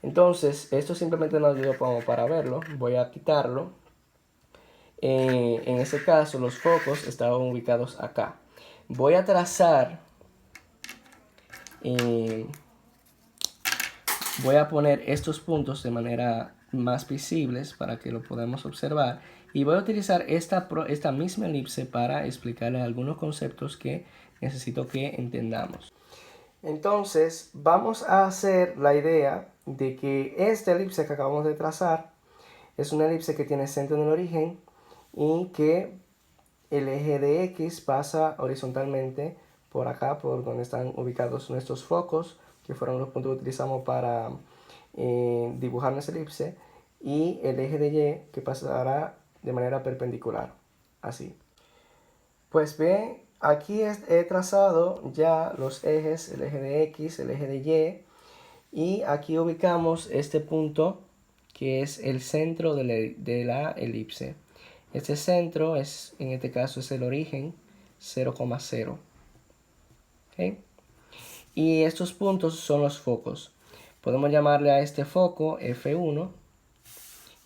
Entonces, esto simplemente nos ayuda como para verlo. Voy a quitarlo. En ese caso, los focos estaban ubicados acá. Voy a trazar, voy a poner estos puntos de manera más visibles para que lo podamos observar. Y voy a utilizar esta misma elipse para explicarles algunos conceptos que necesito que entendamos. Entonces, vamos a hacer la idea de que esta elipse que acabamos de trazar es una elipse que tiene centro en el origen y que el eje de X pasa horizontalmente por acá, por donde están ubicados nuestros focos, que fueron los puntos que utilizamos para dibujar nuestra elipse, y el eje de Y que pasará de manera perpendicular, así. Pues bien, aquí he trazado ya los ejes, el eje de X, el eje de Y aquí ubicamos este punto que es el centro de la elipse. Este centro es, en este caso, es el origen 0,0. ¿Okay? Y estos puntos son los focos. Podemos llamarle a este foco F1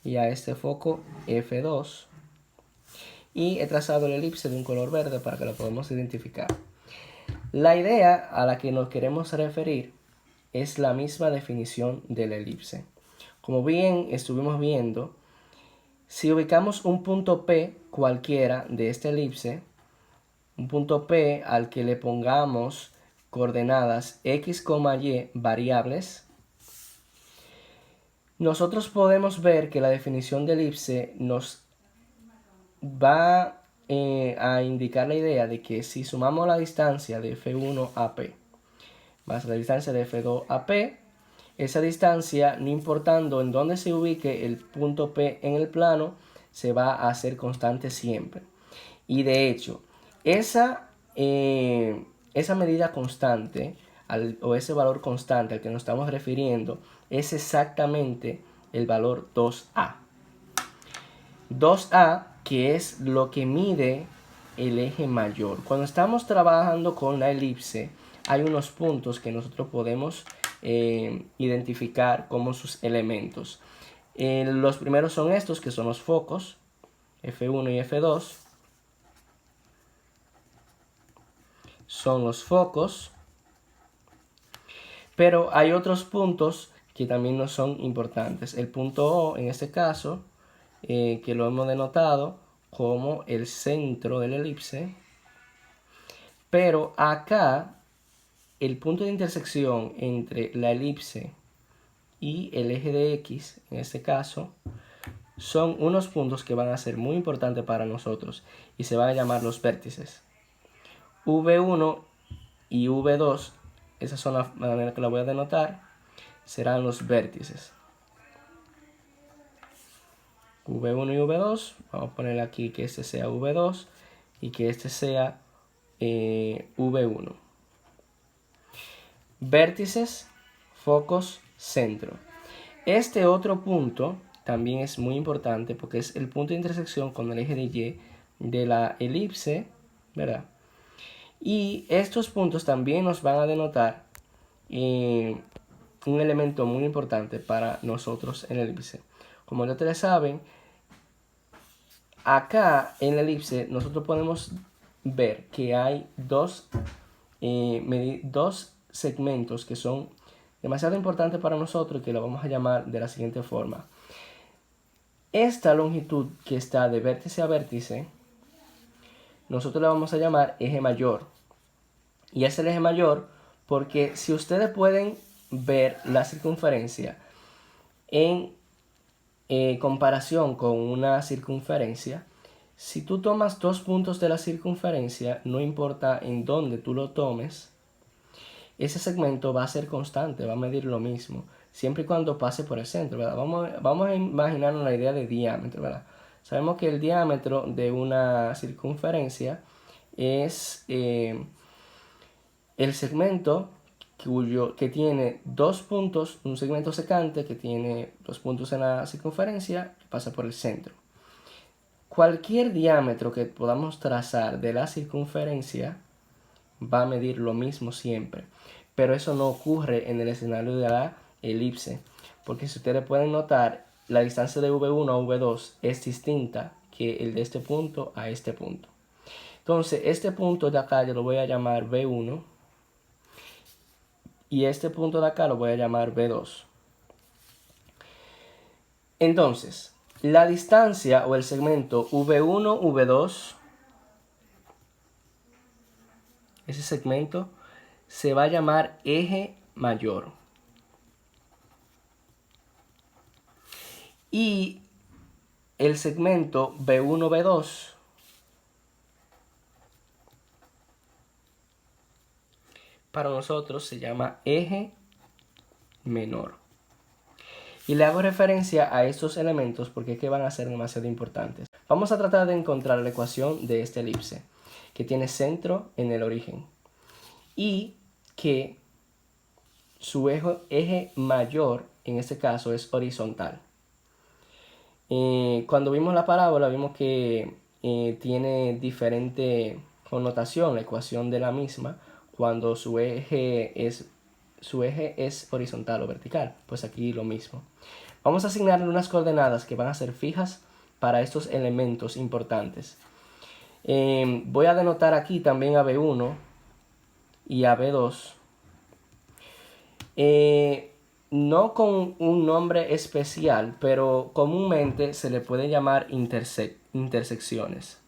y a este foco F2. Y he trazado la elipse de un color verde para que lo podamos identificar. La idea a la que nos queremos referir es la misma definición de la elipse. Como bien estuvimos viendo, si ubicamos un punto P cualquiera de esta elipse, un punto P al que le pongamos coordenadas x, y variables, nosotros podemos ver que la definición de elipse nos va a indicar la idea de que si sumamos la distancia de F1 a P más la distancia de F2 a P, esa distancia, no importando en dónde se ubique el punto P en el plano, se va a hacer constante siempre. Y de hecho, esa medida constante o ese valor constante al que nos estamos refiriendo es exactamente el valor 2A. 2A, que es lo que mide el eje mayor. Cuando estamos trabajando con la elipse, hay unos puntos que nosotros podemos identificar como sus elementos. Los primeros son estos, que son los focos, F1 y F2. Son los focos. Pero hay otros puntos que también no son importantes. El punto O, en este caso, que lo hemos denotado como el centro de la elipse. Pero acá, el punto de intersección entre la elipse y el eje de X, en este caso, son unos puntos que van a ser muy importantes para nosotros y se van a llamar los vértices. V1 y V2, esas son las maneras que la voy a denotar, serán los vértices. V1 y V2, vamos a poner aquí que este sea V2 y que este sea V1. Vértices, focos, centro. Este otro punto también es muy importante porque es el punto de intersección con el eje de Y de la elipse, ¿verdad? Y estos puntos también nos van a denotar un elemento muy importante para nosotros en la elipse. Como ya ustedes saben, acá en la elipse nosotros podemos ver que hay dos segmentos que son demasiado importantes para nosotros y que lo vamos a llamar de la siguiente forma. Esta longitud que está de vértice a vértice, nosotros le vamos a llamar eje mayor. Y es el eje mayor porque si ustedes pueden ver la circunferencia en comparación con una circunferencia, si tú tomas dos puntos de la circunferencia, no importa en dónde tú lo tomes, ese segmento va a ser constante, va a medir lo mismo, siempre y cuando pase por el centro, ¿verdad? Vamos a imaginarnos la idea de diámetro, ¿verdad? Sabemos que el diámetro de una circunferencia es el segmento que tiene dos puntos, un segmento secante que tiene dos puntos en la circunferencia que pasa por el centro. Cualquier diámetro que podamos trazar de la circunferencia va a medir lo mismo siempre, pero eso no ocurre en el escenario de la elipse, porque si ustedes pueden notar, la distancia de V1 a V2 es distinta que el de este punto a este punto. Entonces, este punto de acá yo lo voy a llamar V1 y este punto de acá lo voy a llamar V2. Entonces, la distancia o el segmento V1, V2, ese segmento se va a llamar eje mayor. Y el segmento V1, V2 para nosotros se llama eje menor. Y le hago referencia a estos elementos porque es que van a ser demasiado importantes. Vamos a tratar de encontrar la ecuación de esta elipse, que tiene centro en el origen y que su eje mayor, en este caso, es horizontal. Cuando vimos la parábola, vimos que tiene diferente connotación la ecuación de la misma cuando su eje es horizontal o vertical. Pues aquí lo mismo. Vamos a asignarle unas coordenadas que van a ser fijas para estos elementos importantes. Voy a denotar aquí también a B1 y a B2. No con un nombre especial, pero comúnmente se le puede llamar intersecciones.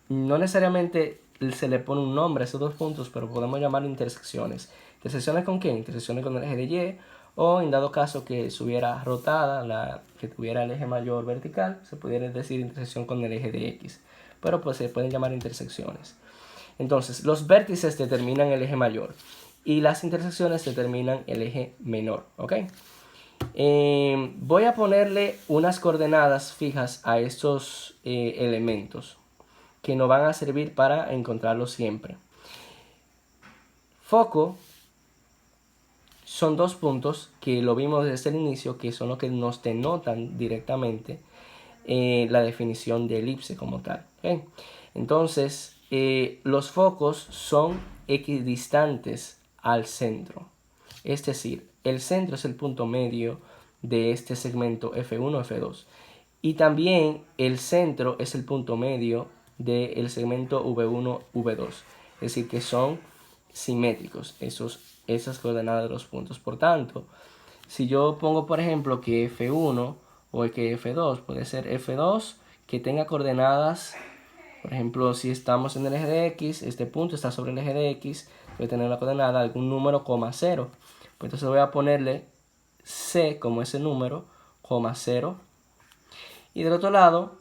No necesariamente se le pone un nombre a esos dos puntos, pero podemos llamar intersecciones. ¿Intersecciones con qué? Intersecciones con el eje de Y, o en dado caso que estuviera rotada, que tuviera el eje mayor vertical, se pudiera decir intersección con el eje de X. Pero pues se pueden llamar intersecciones. Entonces, los vértices determinan el eje mayor y las intersecciones determinan el eje menor, ¿ok? Voy a ponerle unas coordenadas fijas a estos elementos que nos van a servir para encontrarlos siempre. Foco son dos puntos que lo vimos desde el inicio, que son los que nos denotan directamente la definición de elipse como tal, ¿ok? Entonces, los focos son equidistantes al centro. Es decir, el centro es el punto medio de este segmento F1, F2. Y también el centro es el punto medio del segmento V1, V2. Es decir, que son simétricos esas coordenadas de los puntos. Por tanto, si yo pongo, por ejemplo, que F1 o que F2, puede ser F2 que tenga coordenadas. Por ejemplo, si estamos en el eje de X, este punto está sobre el eje de X, voy a tener una coordenada, algún número, 0. Pues entonces voy a ponerle C como ese número, 0. Y del otro lado,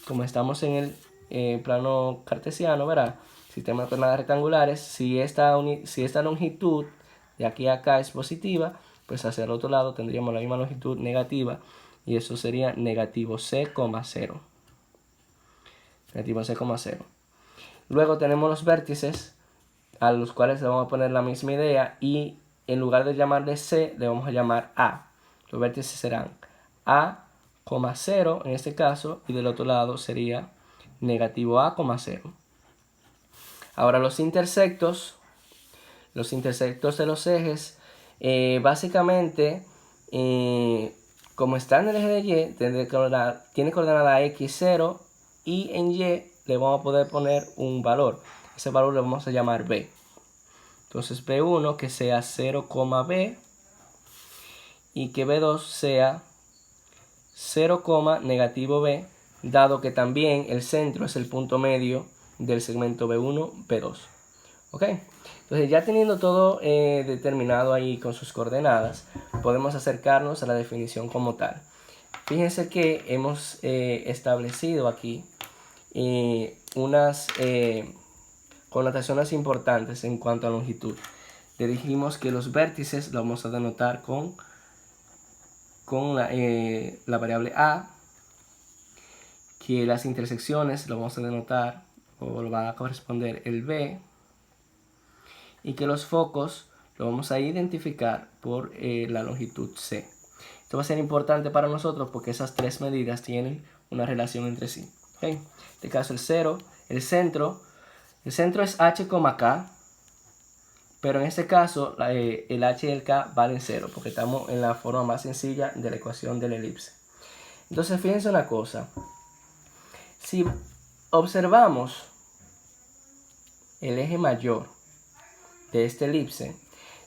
como estamos en el plano cartesiano, ¿verdad? Sistema de coordenadas rectangulares, si esta longitud de aquí a acá es positiva, pues hacia el otro lado tendríamos la misma longitud negativa, y eso sería negativo C, 0. Negativo C, 0. Luego tenemos los vértices, a los cuales le vamos a poner la misma idea, y en lugar de llamarle C, le vamos a llamar A. Los vértices serán A, 0 en este caso, y del otro lado sería negativo A, 0. Ahora los intersectos de los ejes, básicamente, como está en el eje de Y, tiene coordenada X0, y en Y le vamos a poder poner un valor. Ese valor le vamos a llamar B. Entonces B1 que sea 0, B, y que B2 sea 0, negativo B, dado que también el centro es el punto medio del segmento B1, B2. ¿Ok? Entonces, ya teniendo todo determinado ahí con sus coordenadas, podemos acercarnos a la definición como tal. Fíjense que hemos establecido aquí unas connotaciones importantes en cuanto a longitud. Le dijimos que los vértices los vamos a denotar con la variable A, que las intersecciones lo vamos a denotar o lo va a corresponder el B, y que los focos lo vamos a identificar por la longitud C. Esto va a ser importante para nosotros porque esas tres medidas tienen una relación entre sí. ¿Okay? En este caso el centro es H, K, Pero en este caso el h y el k valen 0 porque estamos en la forma más sencilla de la ecuación de la elipse. Entonces fíjense una cosa. Si observamos el eje mayor de esta elipse,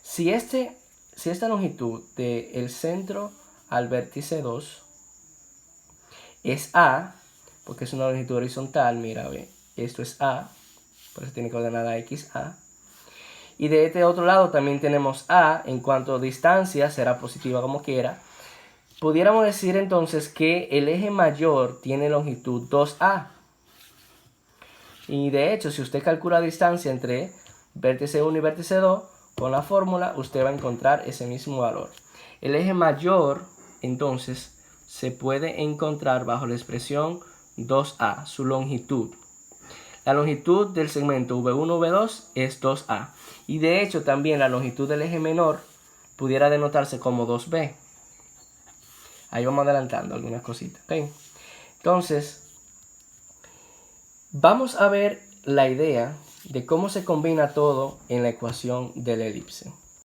si esta longitud del centro al vértice 2 es A, porque es una longitud horizontal, mira, ve, esto es A, por eso tiene coordenada XA. Y de este otro lado también tenemos A, en cuanto a distancia será positiva como quiera. Pudiéramos decir entonces que el eje mayor tiene longitud 2A. Y de hecho, si usted calcula la distancia entre vértice 1 y vértice 2, con la fórmula usted va a encontrar ese mismo valor. El eje mayor, entonces, se puede encontrar bajo la expresión 2A, su longitud. La longitud del segmento V1, V2 es 2A. Y de hecho también la longitud del eje menor pudiera denotarse como 2B. Ahí vamos adelantando algunas cositas. ¿Okay? Entonces, vamos a ver la idea de cómo se combina todo en la ecuación de la elipse.